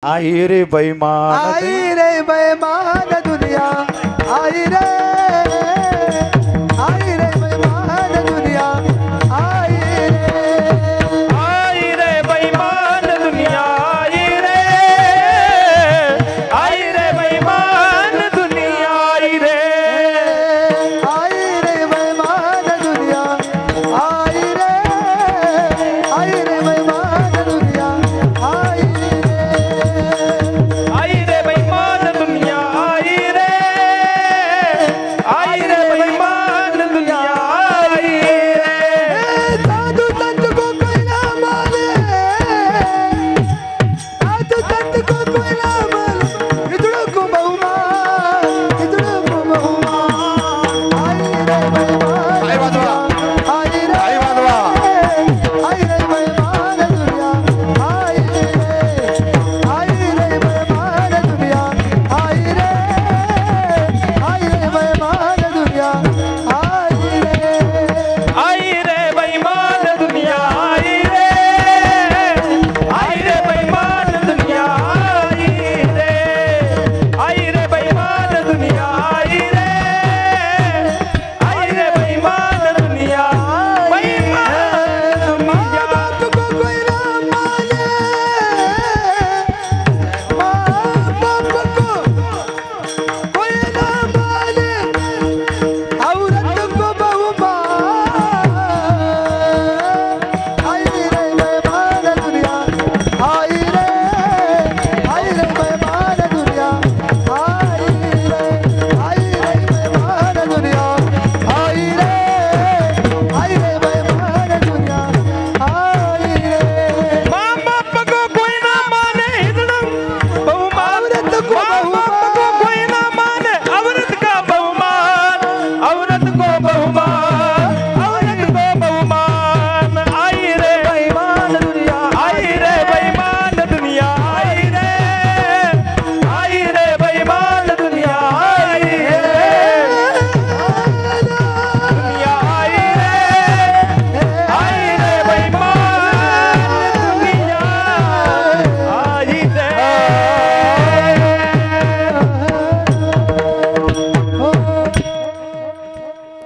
आई रे बेईमान, आई रे बेईमान दुनिया, आई रे बेईमान दुनिया, आई रे बेईमान दुनिया, आई रे बेईमान दुनिया, आई रे बेईमान दुनिया, आई रे बेईमान दुनिया, आई रे बेईमान दुनिया, आई रे बेईमान दुनिया, आई रे। साधु संत को कोई ना माने, साधु संत को कोई ना